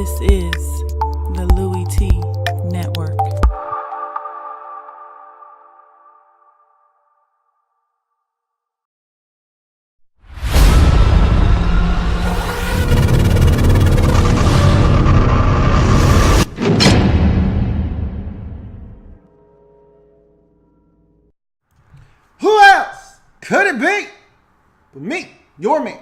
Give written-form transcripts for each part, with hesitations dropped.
This is the Louie T Network. Who else could it be but me, your man,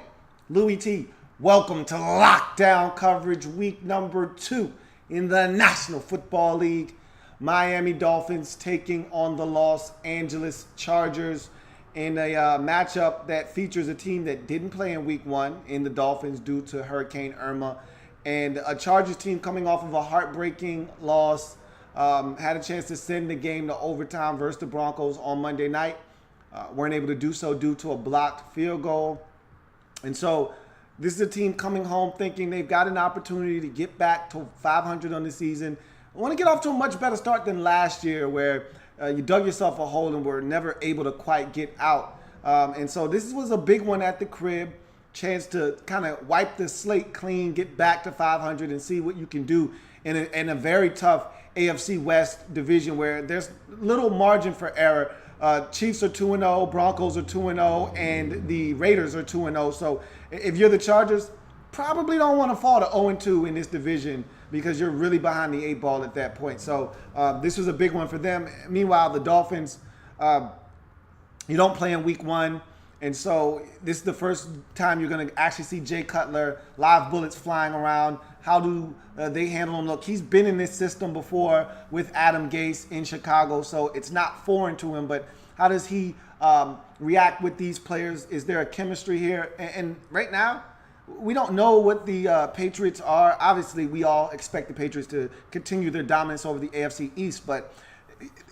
Louie T? Welcome to Lockdown Coverage Week number 2 in the National Football League. Miami Dolphins taking on the Los Angeles Chargers in a matchup that features a team that didn't play in Week 1 in the Dolphins due to Hurricane Irma, and a Chargers team coming off of a heartbreaking loss. Had a chance to send the game to overtime versus the Broncos on Monday night. Weren't able to do so due to a blocked field goal. And so this is a team coming home thinking they've got an opportunity to get back to 500 on the season. I want to get off to a much better start than last year where you dug yourself a hole and were never able to quite get out. And so this was a big one at the crib. Chance to kind of wipe the slate clean, get back to 500 and see what you can do in a very tough AFC West division where there's little margin for error. Chiefs are 2-0, Broncos are 2-0, and the Raiders are 2-0. So if you're the Chargers, probably don't want to fall to 0-2 in this division because you're really behind the 8 ball at that point. So this was a big one for them. Meanwhile, the Dolphins, you don't play in Week 1. And so this is the first time you're going to actually see Jay Cutler, live bullets flying around. How do they handle him? Look, he's been in this system before with Adam Gase in Chicago, so it's not foreign to him. But how does he react with these players? Is there a chemistry here? And right now, we don't know what the Patriots are. Obviously, we all expect the Patriots to continue their dominance over the AFC East. But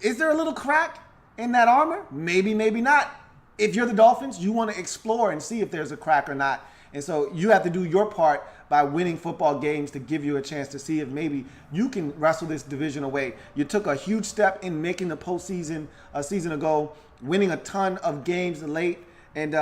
is there a little crack in that armor? Maybe, maybe not. If you're the Dolphins, you want to explore and see if there's a crack or not. And so you have to do your part by winning football games to give you a chance to see if maybe you can wrestle this division away. You took a huge step in making the postseason a season ago, winning a ton of games late. And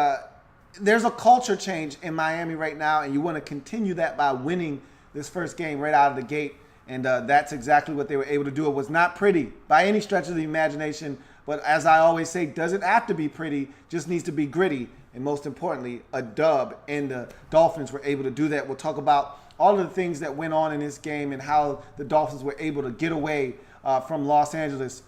there's a culture change in Miami right now, and you want to continue that by winning this first game right out of the gate. And that's exactly what they were able to do. It was not pretty by any stretch of the imagination. But as I always say, doesn't have to be pretty, just needs to be gritty. And most importantly, a dub. And the Dolphins were able to do that. We'll talk about all of the things that went on in this game and how the Dolphins were able to get away from Los Angeles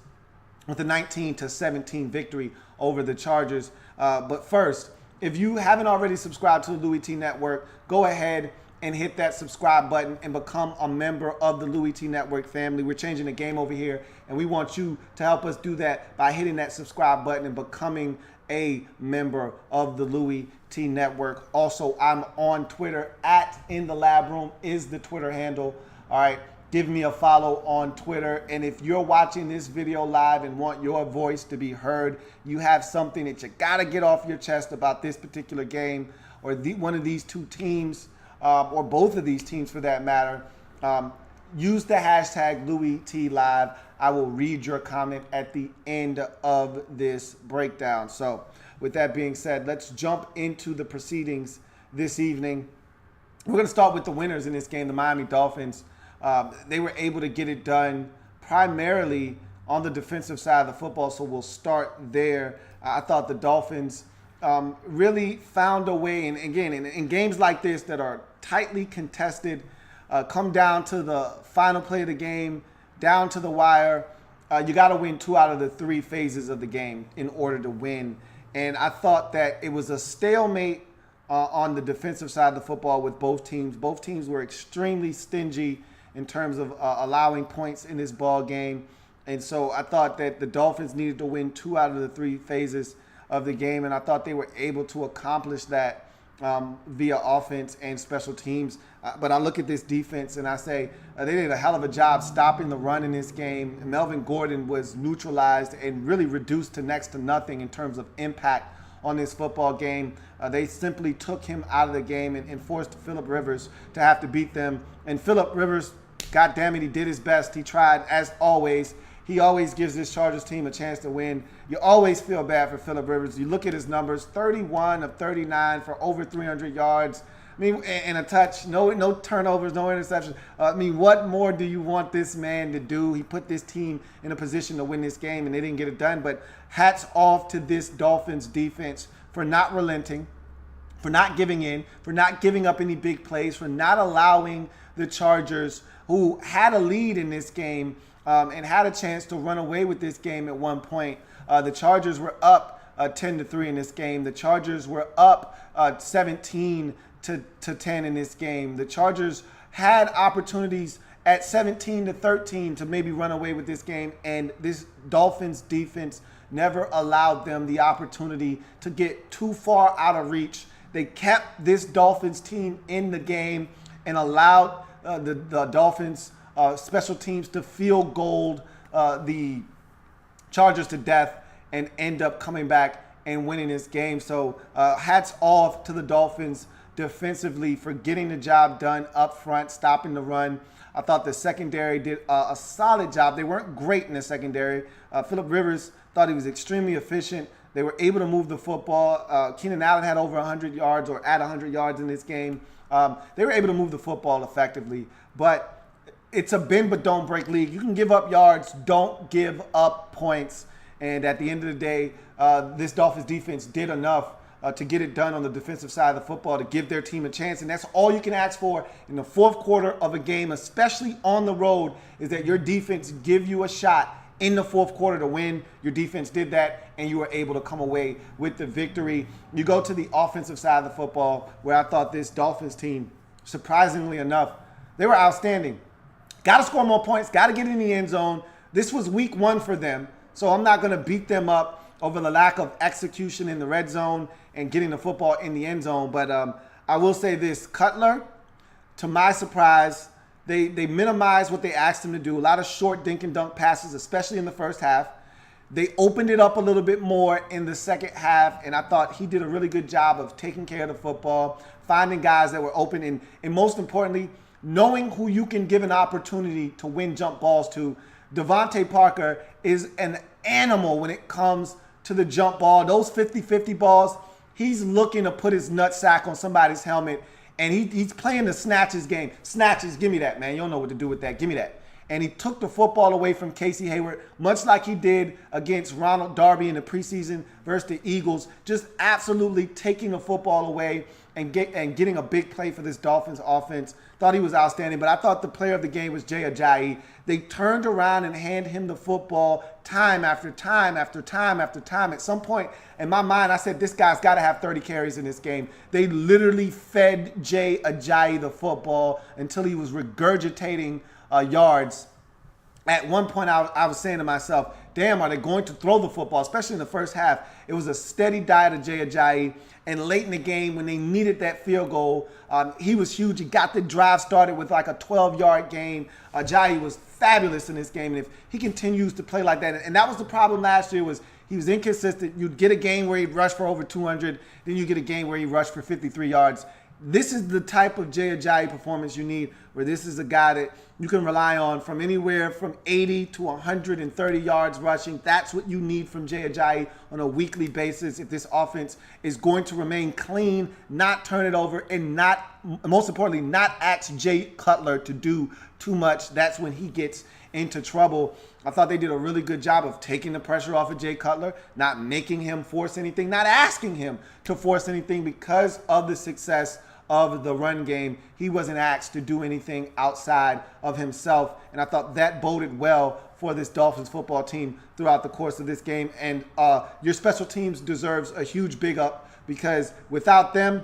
with a 19-17 victory over the Chargers. But first, if you haven't already subscribed to the Louie T Network, go ahead and hit that subscribe button and become a member of the Louie T Network family. We're changing the game over here, and we want you to help us do that by hitting that subscribe button and becoming a member of the Louie T Network. Also, I'm on Twitter at In the Lab Room is the Twitter handle. All right, give me a follow on Twitter. And if you're watching this video live and want your voice to be heard, you have something that you got to get off your chest about this particular game or one of these two teams, or both of these teams for that matter, use the hashtag LouieTLive. I will read your comment at the end of this breakdown. So with that being said, let's jump into the proceedings this evening. We're going to start with the winners in this game, the Miami Dolphins. They were able to get it done primarily on the defensive side of the football, so we'll start there. I thought the Dolphins really found a way, and again, in games like this that are tightly contested, come down to the final play of the game, down to the wire, you got to win 2 out of the 3 phases of the game in order to win. And I thought that it was a stalemate on the defensive side of the football with both teams. Both teams were extremely stingy in terms of allowing points in this ball game. And so I thought that the Dolphins needed to win 2 out of the 3 phases of the game, and I thought they were able to accomplish that via offense and special teams. But I look at this defense and I say they did a hell of a job stopping the run in this game. Melvin Gordon was neutralized and really reduced to next to nothing in terms of impact on this football game. They simply took him out of the game and forced Phillip Rivers to have to beat them. And Phillip Rivers, God damn it, he did his best. He tried, as always. He always gives this Chargers team a chance to win. You always feel bad for Phillip Rivers. You look at his numbers, 31 of 39 for over 300 yards. I mean, and a touch, no turnovers, no interceptions. I mean, what more do you want this man to do? He put this team in a position to win this game, and they didn't get it done. But hats off to this Dolphins defense for not relenting, for not giving in, for not giving up any big plays, for not allowing the Chargers, who had a lead in this game and had a chance to run away with this game at one point. The Chargers were up 10-3 in this game. The Chargers were up 17-10 in this game. The Chargers had opportunities at 17-13 to maybe run away with this game, and this Dolphins defense never allowed them the opportunity to get too far out of reach. They kept this Dolphins team in the game and allowed the Dolphins special teams to field goal the Chargers to death and end up coming back and winning this game. So hats off to the Dolphins defensively for getting the job done up front, stopping the run. I thought the secondary did a solid job. They weren't great in the secondary. Phillip Rivers thought he was extremely efficient. They were able to move the football. Keenan Allen had over 100 yards or at 100 yards in this game. They were able to move the football effectively. But it's a bend but don't break league. You can give up yards, don't give up points. And at the end of the day, this Dolphins defense did enough to get it done on the defensive side of the football to give their team a chance. And that's all you can ask for in the fourth quarter of a game, especially on the road, is that your defense give you a shot in the fourth quarter to win. Your defense did that, and you were able to come away with the victory. You go to the offensive side of the football, where I thought this Dolphins team, surprisingly enough, they were outstanding. Got to score more points, got to get in the end zone. This was week one for them. So I'm not going to beat them up over the lack of execution in the red zone and getting the football in the end zone. But I will say this, Cutler, to my surprise, they minimized what they asked him to do. A lot of short dink and dunk passes, especially in the first half. They opened it up a little bit more in the second half, and I thought he did a really good job of taking care of the football, finding guys that were open, and most importantly, knowing who you can give an opportunity to win jump balls to. Devontae Parker is an animal when it comes to the jump ball. Those 50-50 balls, he's looking to put his nutsack on somebody's helmet, and he's playing the snatches game. Snatches, give me that, man. You don't know what to do with that. Give me that. And he took the football away from Casey Hayward, much like he did against Ronald Darby in the preseason versus the Eagles, just absolutely taking the football away and getting a big play for this Dolphins offense. Thought he was outstanding, but I thought the player of the game was Jay Ajayi. They turned around and handed him the football time after time after time after time. At some point in my mind, I said, this guy's got to have 30 carries in this game. They literally fed Jay Ajayi the football until he was regurgitating yards. At one point, I was saying to myself, damn, are they going to throw the football, especially in the first half? It was a steady diet of Jay Ajayi. And late in the game, when they needed that field goal, he was huge. He got the drive started with like a 12-yard gain. Ajayi was fabulous in this game. And if he continues to play like that, and that was the problem last year, was he was inconsistent. You'd get a game where he'd rush for over 200, then you get a game where he rushed for 53 yards. This is the type of Jay Ajayi performance you need, where this is a guy that you can rely on from anywhere from 80 to 130 yards rushing. That's what you need from Jay Ajayi on a weekly basis if this offense is going to remain clean, not turn it over, and not, most importantly, not ask Jay Cutler to do too much. That's when he gets into trouble. I thought they did a really good job of taking the pressure off of Jay Cutler, not making him force anything, not asking him to force anything because of the success of the run game. He wasn't asked to do anything outside of himself, and I thought that boded well for this Dolphins football team throughout the course of this game. And your special teams deserves a huge big up, because without them,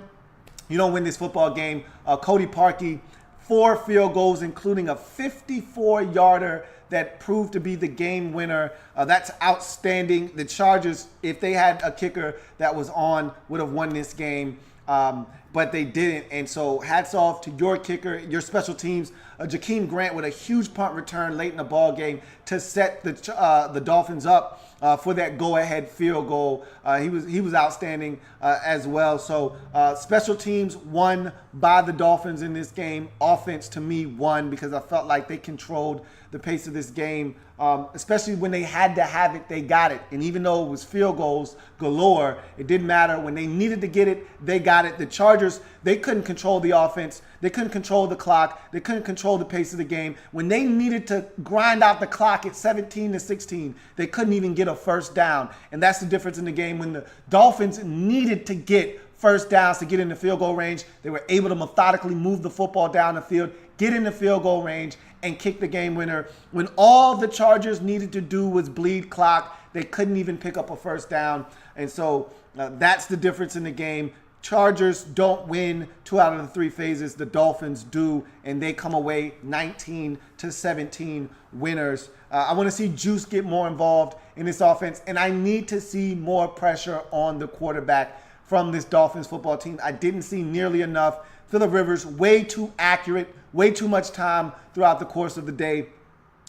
you don't win this football game. Cody Parkey, 4 field goals, including a 54-yarder that proved to be the game winner. That's outstanding. The Chargers, if they had a kicker that was on, would have won this game. But they didn't. And so hats off to your kicker, your special teams. Jakeem Grant with a huge punt return late in the ball game to set the Dolphins up for that go-ahead field goal. He was outstanding as well. So special teams won by the Dolphins in this game. Offense, to me, won because I felt like they controlled the pace of this game. Especially when they had to have it, they got it. And even though it was field goals galore, it didn't matter. When they needed to get it, they got it. The Chargers Chargers, they couldn't control the offense. They couldn't control the clock. They couldn't control the pace of the game. When they needed to grind out the clock at 17-16, they couldn't even get a first down. And that's the difference in the game. When the Dolphins needed to get first downs to get in the field goal range, they were able to methodically move the football down the field, get in the field goal range, and kick the game winner. When all the Chargers needed to do was bleed clock, they couldn't even pick up a first down. And so that's the difference in the game. Chargers don't win 2 out of the 3 phases. The Dolphins do, and they come away 19-17 winners. I want to see Juice get more involved in this offense, and I need to see more pressure on the quarterback from this Dolphins football team. I didn't see nearly enough. Phillip Rivers, way too accurate, way too much time throughout the course of the day.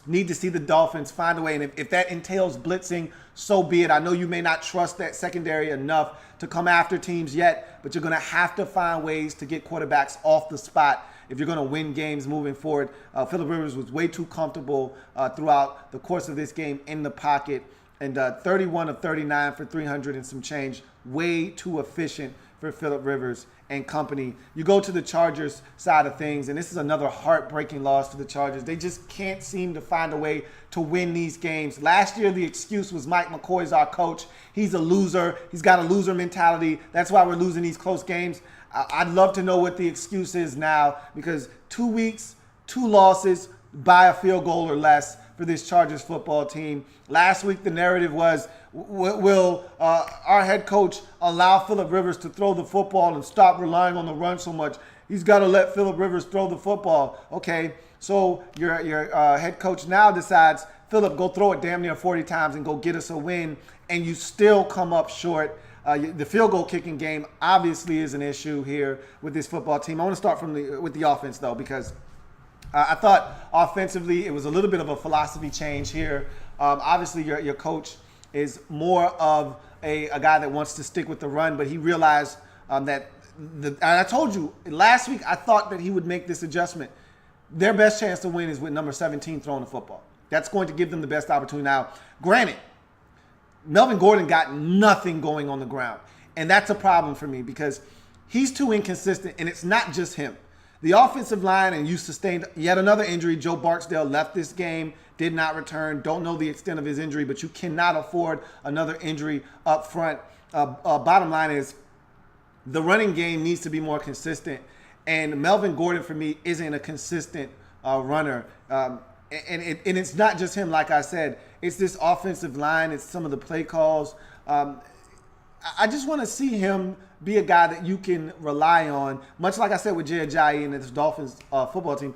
Need to see the Dolphins find a way. And if that entails blitzing, so be it. I know you may not trust that secondary enough to come after teams yet, but you're going to have to find ways to get quarterbacks off the spot if you're going to win games moving forward. Phillip Rivers was way too comfortable throughout the course of this game in the pocket. And 31 of 39 for 300 and some change. Way too efficient for Phillip Rivers and company. You go to the Chargers side of things, and this is another heartbreaking loss to the Chargers. They just can't seem to find a way to win these games. Last year, the excuse was Mike McCoy's our coach. He's a loser. He's got a loser mentality. That's why we're losing these close games. I'd love to know what the excuse is now, because 2 weeks, 2 losses by a field goal or less for this Chargers football team. Last week, the narrative was, will our head coach allow Phillip Rivers to throw the football and stop relying on the run so much? He's got to let Phillip Rivers throw the football. Okay, so your head coach now decides, Phillip, go throw it damn near 40 times and go get us a win, and you still come up short. The field goal kicking game obviously is an issue here with this football team. I want to start with the offense, though, because I thought offensively it was a little bit of a philosophy change here. Obviously, your coach is more of a guy that wants to stick with the run, but he realized that and I told you last week, I thought that he would make this adjustment. Their best chance to win is with number 17 throwing the football. That's going to give them the best opportunity. Now, granted, Melvin Gordon got nothing going on the ground, and that's a problem for me because he's too inconsistent, and it's not just him. The offensive line, and you sustained yet another injury. Joe Barksdale left this game, did not return. Don't know the extent of his injury, but you cannot afford another injury up front. Bottom line is the running game needs to be more consistent, and Melvin Gordon, for me, isn't a consistent runner. And it's not just him, like I said. It's this offensive line. It's some of the play calls. I just want to see him be a guy that you can rely on, much like I said with Jay Ajayi and this Dolphins football team.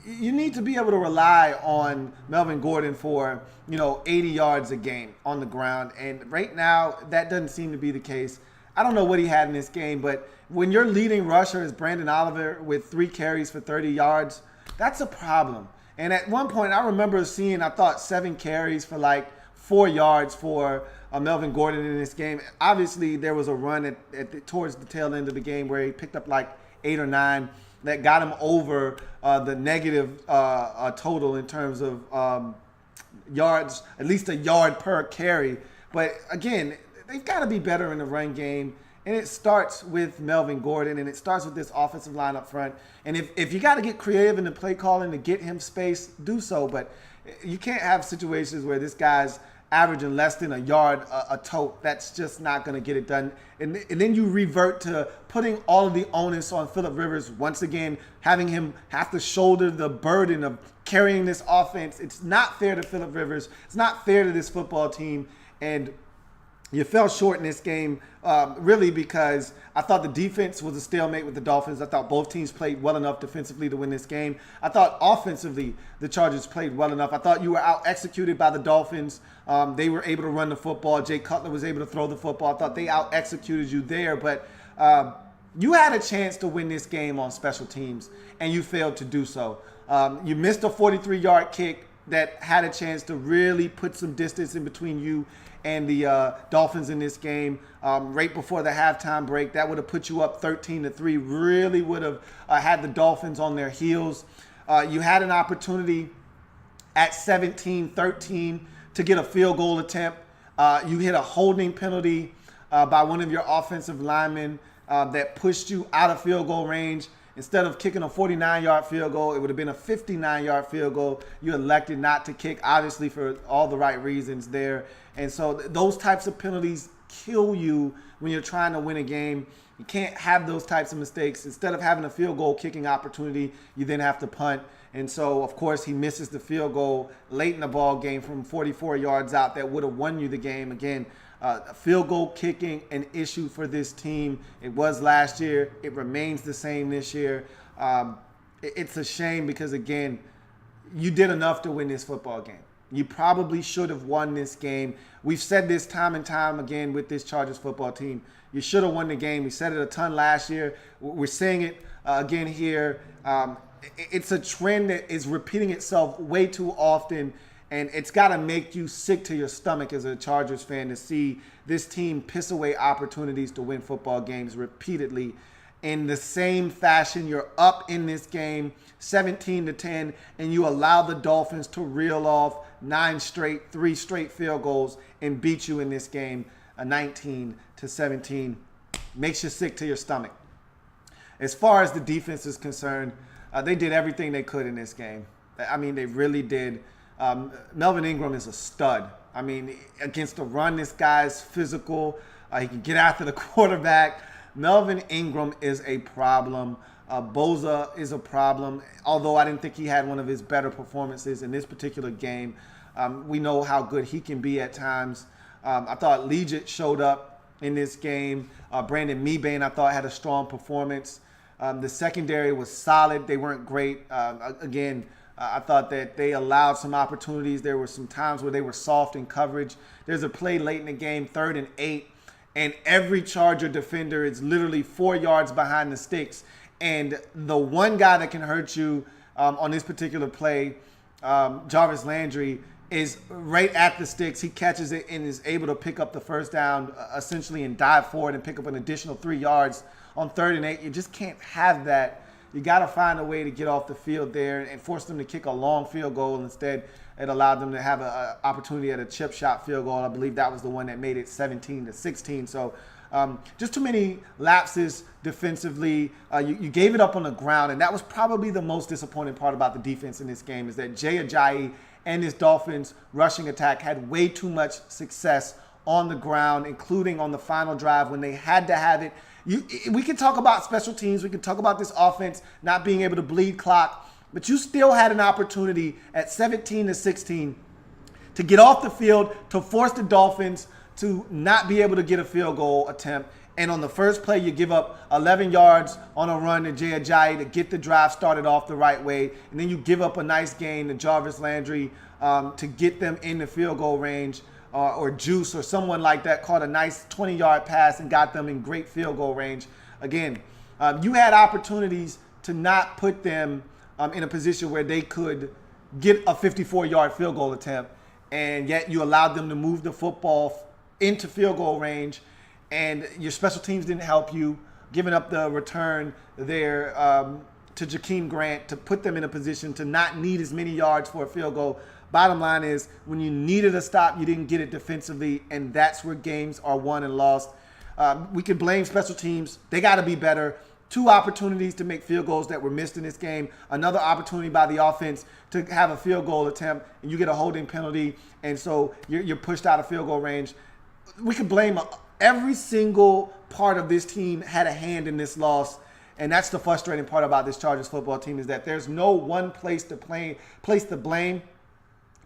You need to be able to rely on Melvin Gordon for 80 yards a game on the ground, and right now that doesn't seem to be the case. I don't know what he had in this game, but when your leading rusher is Brandon Oliver with 3 carries for 30 yards, that's a problem. And at one point, I remember seeing, I thought, 7 carries for like 4 yards for Melvin Gordon in this game. Obviously, there was a run towards the tail end of the game where he picked up like 8 or 9 that got him over the negative total in terms of yards, at least a yard per carry. But again, they've got to be better in the run game. And it starts with Melvin Gordon, and it starts with this offensive line up front. And if you got to get creative in the play calling to get him space, do so. But you can't have situations where this guy's averaging less than a yard a tote. That's just not going to get it done. And then you revert to putting all of the onus on Phillip Rivers once again, having him have to shoulder the burden of carrying this offense. It's not fair to Phillip Rivers. It's not fair to this football team. And you fell short in this game, really, because I thought the defense was a stalemate with the Dolphins. I thought both teams played well enough defensively to win this game. I thought offensively the Chargers played well enough. I thought you were out-executed by the Dolphins. They were able to run the football. Jay Cutler was able to throw the football. I thought they out-executed you there. But you had a chance to win this game on special teams, and you failed to do so. You missed a 43-yard kick that had a chance to really put some distance in between you and the Dolphins in this game right before the halftime break. That would have put you up 13-3, really would have had the Dolphins on their heels. You had an opportunity at 17-13 to get a field goal attempt. You hit a holding penalty by one of your offensive linemen. that pushed you out of field goal range. Instead of kicking a 49-yard field goal, it would have been a 59-yard field goal. You elected not to kick, obviously for all the right reasons there. And so those types of penalties kill you when you're trying to win a game. You can't have those types of mistakes. Instead of having a field goal kicking opportunity, you then have to punt. And so, of course, he misses the field goal late in the ball game from 44 yards out that would have won you the game. Again, field goal kicking, an issue for this team. It was last year. It remains the same this year. It's a shame because, again, you did enough to win this football game. You probably should have won this game. We've said this time and time again with this Chargers football team. You should have won the game. We said it a ton last year. We're saying it again here. It's a trend that is repeating itself way too often, and it's got to make you sick to your stomach as a Chargers fan to see this team piss away opportunities to win football games repeatedly. In the same fashion, you're up in this game 17-10, and you allow the Dolphins to reel off 3 straight field goals and beat you in this game 19-17. Makes you sick to your stomach. As far as the defense is concerned, they did everything they could in this game. I mean, they really did. Melvin Ingram is a stud. I mean, against the run, this guy's physical. He can get after the quarterback. Melvin Ingram is a problem. Boza is a problem, although I didn't think he had one of his better performances in this particular game. We know how good he can be at times. I thought Legit showed up in this game. Brandon Mebane, I thought, had a strong performance. The secondary was solid. They weren't great. I thought that they allowed some opportunities. There were some times where they were soft in coverage. There's a play late in the game, 3rd and 8, and every Charger defender is literally 4 yards behind the sticks. And the one guy that can hurt you on this particular play, Jarvis Landry, is right at the sticks. He catches it and is able to pick up the first down essentially and dive forward and pick up an additional 3 yards on 3rd and 8. You just can't have that. You got to find a way to get off the field there and force them to kick a long field goal. Instead, it allowed them to have an opportunity at a chip shot field goal. I believe that was the one that made it 17-16. So just too many lapses defensively. You gave it up on the ground, and that was probably the most disappointing part about the defense in this game is that Jay Ajayi and his Dolphins rushing attack had way too much success on the ground, including on the final drive when they had to have it. We can talk about special teams. We can talk about this offense not being able to bleed clock, but you still had an opportunity at 17-16 to get off the field, to force the Dolphins to not be able to get a field goal attempt. And on the first play, you give up 11 yards on a run to Jay Ajayi to get the drive started off the right way. And then you give up a nice gain to Jarvis Landry to get them in the field goal range. Or Juice or someone like that caught a nice 20-yard pass and got them in great field goal range. Again, you had opportunities to not put them in a position where they could get a 54-yard field goal attempt, and yet you allowed them to move the football into field goal range, and your special teams didn't help you, giving up the return there to Jakeem Grant to put them in a position to not need as many yards for a field goal. Bottom line is, when you needed a stop, you didn't get it defensively, and that's where games are won and lost. We can blame special teams. They got to be better. 2 opportunities to make field goals that were missed in this game. Another opportunity by the offense to have a field goal attempt, and you get a holding penalty, and so you're pushed out of field goal range. We can blame every single part of this team had a hand in this loss, and that's the frustrating part about this Chargers football team is that there's no one place to place the blame.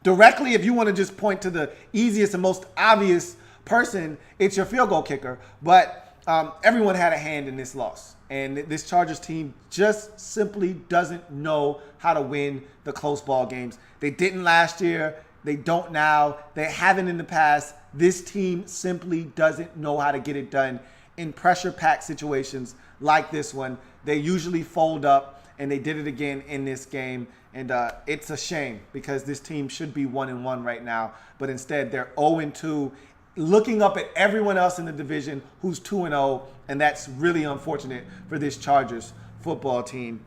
Directly, if you want to just point to the easiest and most obvious person, it's your field goal kicker. But everyone had a hand in this loss. And this Chargers team just simply doesn't know how to win the close ball games. They didn't last year. They don't now. They haven't in the past. This team simply doesn't know how to get it done in pressure-packed situations like this one. They usually fold up, and they did it again in this game. And it's a shame because this team should be 1-1 right now. But instead, they're 0-2, looking up at everyone else in the division who's 2-0. And that's really unfortunate for this Chargers football team.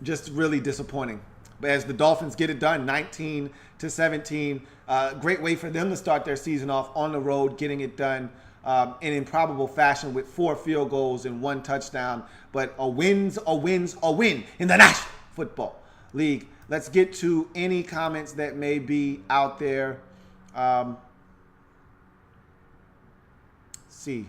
Just really disappointing. But as the Dolphins get it done, 19-17. Great way for them to start their season off on the road, getting it done. in improbable fashion with 4 field goals and 1 touchdown. But a win in the National Football League. Let's get to any comments that may be out there. See.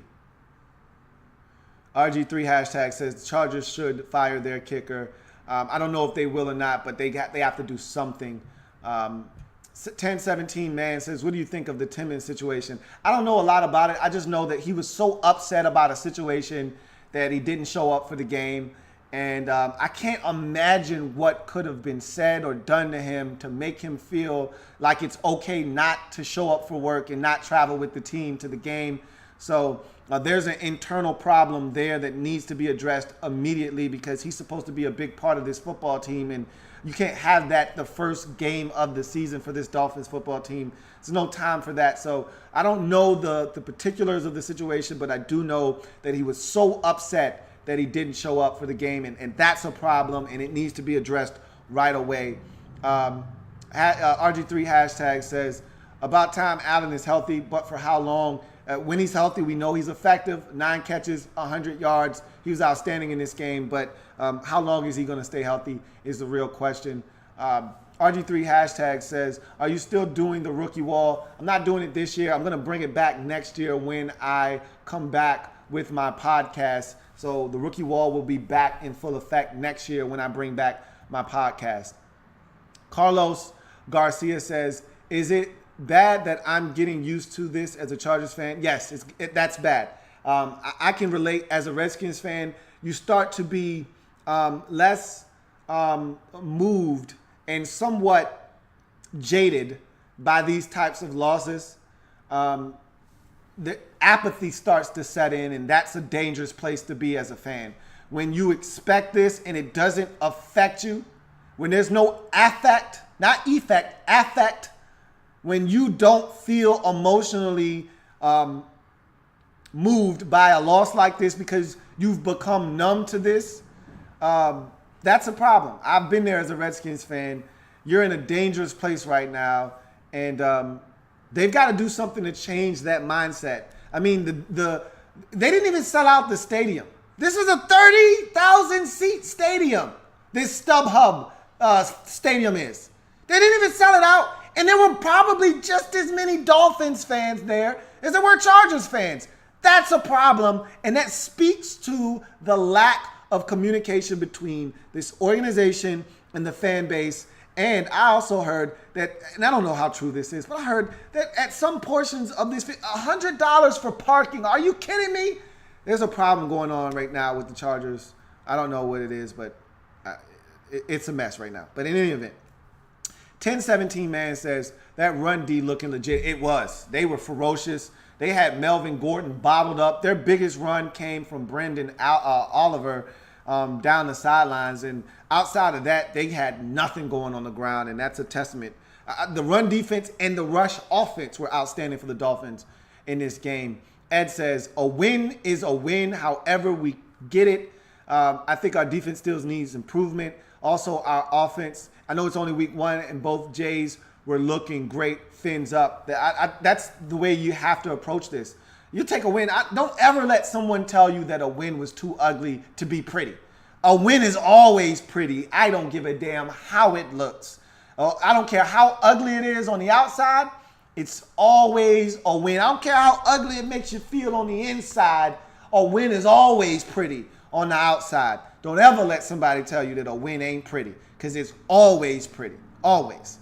RG3 hashtag says the Chargers should fire their kicker. I don't know if they will or not, but they have to do something. 1017 man says, what do you think of the Timmons situation? I don't know a lot about it. I just know that he was so upset about a situation that he didn't show up for the game. And I can't imagine what could have been said or done to him to make him feel like it's okay not to show up for work and not travel with the team to the game. So there's an internal problem there that needs to be addressed immediately, because he's supposed to be a big part of this football team, and you can't have that the first game of the season for this Dolphins football team. There's no time for that. So I don't know the particulars of the situation, but I do know that he was so upset that he didn't show up for the game, and that's a problem, and it needs to be addressed right away. RG3 hashtag says, about time Allen is healthy, but for how long? When he's healthy, we know he's effective. 9 catches, 100 yards. He was outstanding in this game, but how long is he going to stay healthy is the real question. RG3 hashtag says, are you still doing the rookie wall? I'm not doing it this year. I'm going to bring it back next year when I come back with my podcast. So the rookie wall will be back in full effect next year when I bring back my podcast. Carlos Garcia says, is it bad that I'm getting used to this as a Chargers fan? Yes, that's bad. I can relate as a Redskins fan. You start to be less moved and somewhat jaded by these types of losses. The apathy starts to set in, and that's a dangerous place to be as a fan. When you expect this and it doesn't affect you, when there's no affect, not effect, affect, when you don't feel emotionally moved by a loss like this because you've become numb to this, that's a problem. I've been there as a Redskins fan. You're in a dangerous place right now, and they've got to do something to change that mindset. I mean, they didn't even sell out the stadium. This is a 30,000 seat stadium. This StubHub stadium is. They didn't even sell it out. And there were probably just as many Dolphins fans there as there were Chargers fans. That's a problem, and that speaks to the lack of communication between this organization and the fan base. And I also heard that, and I don't know how true this is, but I heard that at some portions of this, $100 for parking. Are you kidding me? There's a problem going on right now with the Chargers. I don't know what it is, but it's a mess right now. But in any event, 1017 man says, that run D looking legit. It was. They were ferocious. They had Melvin Gordon bottled up. Their biggest run came from Brendan Oliver down the sidelines. And outside of that, they had nothing going on the ground, and that's a testament. The run defense and the rush offense were outstanding for the Dolphins in this game. Ed says, a win is a win, however we get it. I think our defense still needs improvement. Also, our offense, I know it's only week 1, and both Jays were looking great, fins up. That's the way you have to approach this. You take a win. Don't ever let someone tell you that a win was too ugly to be pretty. A win is always pretty. I don't give a damn how it looks. I don't care how ugly it is on the outside. It's always a win. I don't care how ugly it makes you feel on the inside. A win is always pretty on the outside. Don't ever let somebody tell you that a win ain't pretty, because it's always pretty. Always.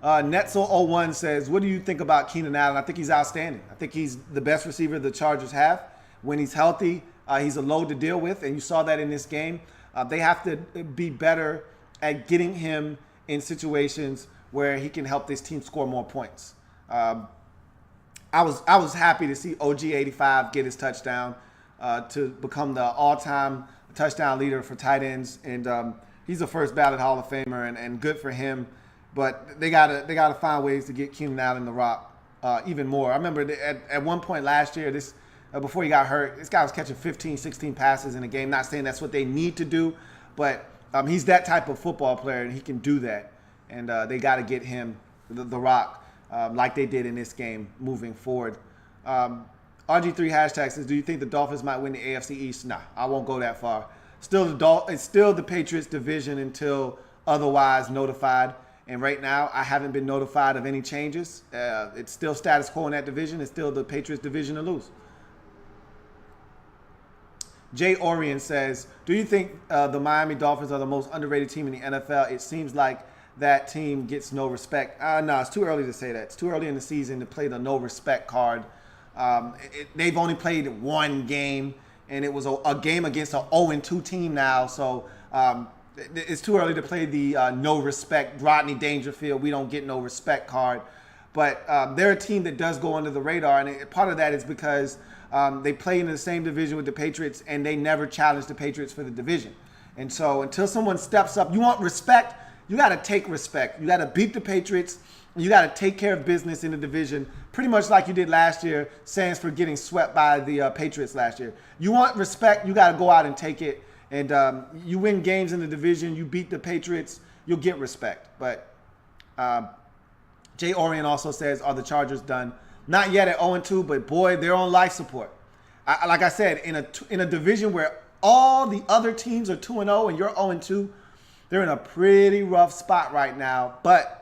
Netzel01 says, what do you think about Keenan Allen? I think he's outstanding. I think he's the best receiver the Chargers have. When he's healthy, he's a load to deal with, and you saw that in this game. They have to be better at getting him in situations where he can help this team score more points. I was happy to see OG85 get his touchdown to become the all-time touchdown leader for tight ends, and he's a first ballot Hall of Famer, and good for him. But they gotta find ways to get Keenan Allen the rock even more. I remember at one point last year, before he got hurt, this guy was catching 15, 16 passes in a game. Not saying that's what they need to do, but he's that type of football player, and he can do that. And they got to get him the rock. like they did in this game moving forward. RG3 hashtag says, do you think the Dolphins might win the AFC East? Nah, I won't go that far. It's still the Patriots division until otherwise notified. And right now, I haven't been notified of any changes. It's still status quo in that division. It's still the Patriots division to lose. Jay Orion says, do you think the Miami Dolphins are the most underrated team in the NFL? It seems like that team gets no respect. No, it's too early to say that. It's too early in the season to play the no respect card. They've only played one game, and it was a game against an 0-2 team now. So it's too early to play the no respect, Rodney Dangerfield, we don't get no respect card. But they're a team that does go under the radar, and part of that is because they play in the same division with the Patriots, and they never challenge the Patriots for the division. And so until someone steps up, you want respect, you got to take respect. You got to beat the Patriots. You got to take care of business in the division, pretty much like you did last year, sans for getting swept by the Patriots last year. You want respect, you got to go out and take it. And you win games in the division, you beat the Patriots, you'll get respect. But Jay Orion also says, are the Chargers done? Not yet at 0-2, but boy, they're on life support. Like I said, in a division where all the other teams are 2-0 and you're 0-2, they're in a pretty rough spot right now. But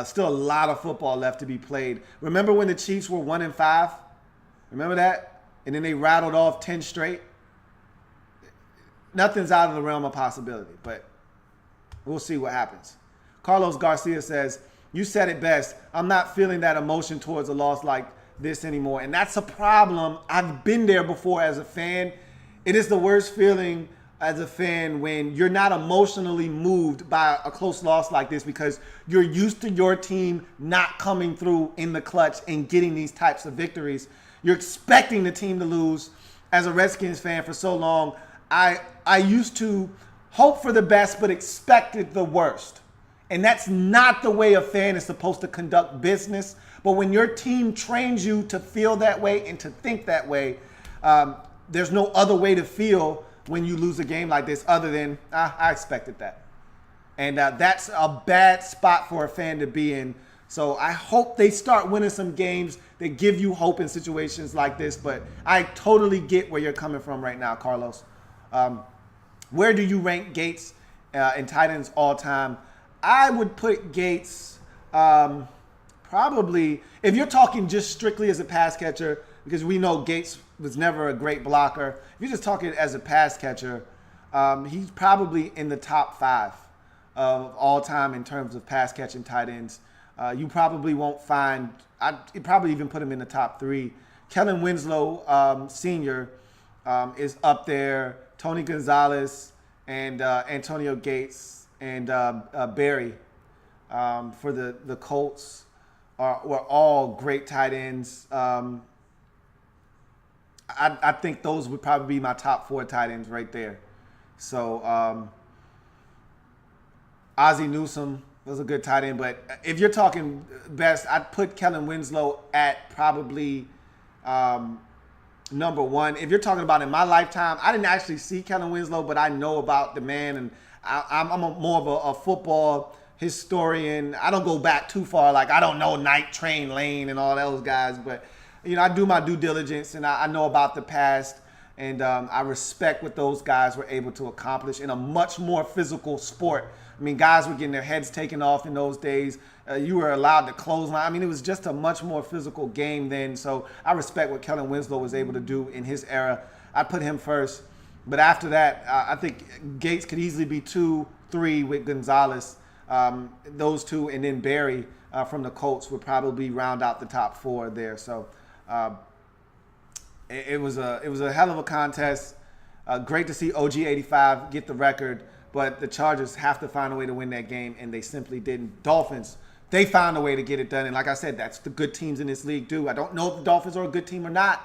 still a lot of football left to be played. Remember when the Chiefs were 1-5? Remember that? And then they rattled off 10 straight? Nothing's out of the realm of possibility, but we'll see what happens. Carlos Garcia says, you said it best. I'm not feeling that emotion towards a loss like this anymore. And that's a problem. I've been there before as a fan. It is the worst feeling as a fan when you're not emotionally moved by a close loss like this because you're used to your team not coming through in the clutch and getting these types of victories. You're expecting the team to lose. As a Redskins fan for so long, I used to hope for the best but expected the worst. And that's not the way a fan is supposed to conduct business. But when your team trains you to feel that way and to think that way, there's no other way to feel when you lose a game like this other than, I expected that. And that's a bad spot for a fan to be in. So I hope they start winning some games that give you hope in situations like this. But I totally get where you're coming from right now, Carlos. Where do you rank Gates in tight ends all time? I would put Gates probably, if you're talking just strictly as a pass catcher, because we know Gates was never a great blocker. If you're just talking as a pass catcher, he's probably in the top 5 of all time in terms of pass catching tight ends. You probably won't find, I'd probably even put him in the top 3. Kellen Winslow Sr. Is up there. Tony Gonzalez and Antonio Gates and Barry for the Colts were all great tight ends. I think those would probably be my top 4 tight ends right there. So Ozzie Newsome was a good tight end, but if you're talking best, I'd put Kellen Winslow at probably number 1. If you're talking about in my lifetime, I didn't actually see Kellen Winslow, but I know about the man, and I'm more of a football historian. I don't go back too far. Like, I don't know Night Train Lane and all those guys, but I do my due diligence, and I know about the past, and I respect what those guys were able to accomplish in a much more physical sport. I mean, guys were getting their heads taken off in those days. You were allowed to clothesline. I mean, it was just a much more physical game then. So I respect what Kellen Winslow was able to do in his era. I put him first. But after that, I think Gates could easily be 2, 3 with Gonzalez. Those 2, and then Barry from the Colts would probably round out the top 4 there. So it was a hell of a contest. Great to see OG85 get the record. But the Chargers have to find a way to win that game, and they simply didn't. Dolphins, they found a way to get it done. And like I said, that's the good teams in this league do. I don't know if the Dolphins are a good team or not,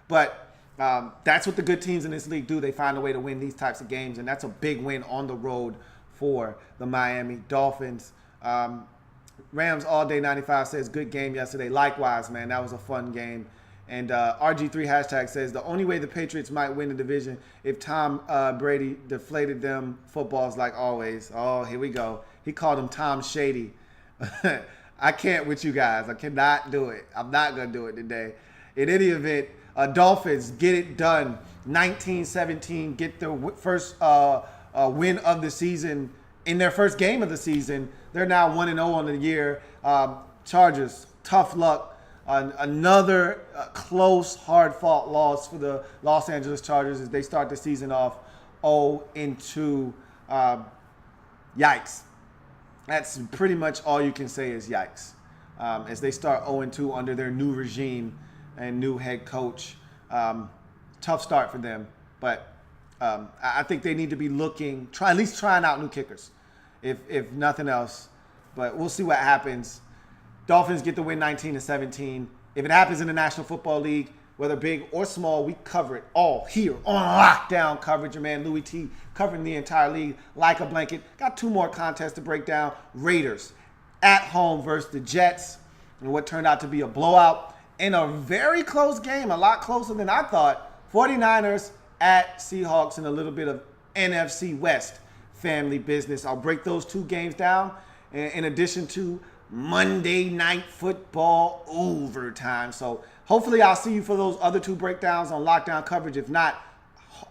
but that's what the good teams in this league do. They find a way to win these types of games, and that's a big win on the road for the Miami Dolphins. Rams All Day 95 says, good game yesterday. Likewise, man, that was a fun game. And RG3 hashtag says, the only way the Patriots might win the division if Tom Brady deflated them footballs like always. Oh, here we go. He called him Tom Shady. I can't with you guys. I cannot do it. I'm not going to do it today. In any event, Dolphins get it done. 19-17, get their first win of the season in their first game of the season. They're now 1-0 on the year. Chargers, tough luck. Another close, hard-fought loss for the Los Angeles Chargers as they start the season off 0-2. Yikes. That's pretty much all you can say is yikes. As they start 0-2 under their new regime and new head coach. Tough start for them. But I think they need to be at least trying out new kickers, if nothing else. But we'll see what happens. Dolphins get the win 19-17. If it happens in the National Football League, whether big or small, we cover it all here on Lockdown Coverage. Your man Louie T covering the entire league like a blanket. Got 2 more contests to break down. Raiders at home versus the Jets, and what turned out to be a blowout in a very close game, a lot closer than I thought. 49ers at Seahawks in a little bit of NFC West family business. I'll break those 2 games down in addition to Monday Night Football overtime. So hopefully I'll see you for those other 2 breakdowns on Lockdown Coverage. If not,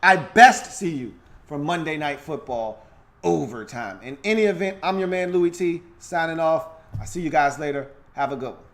I best see you for Monday Night Football overtime. In any event, I'm your man Louie T signing off. I'll see you guys later. Have a good one.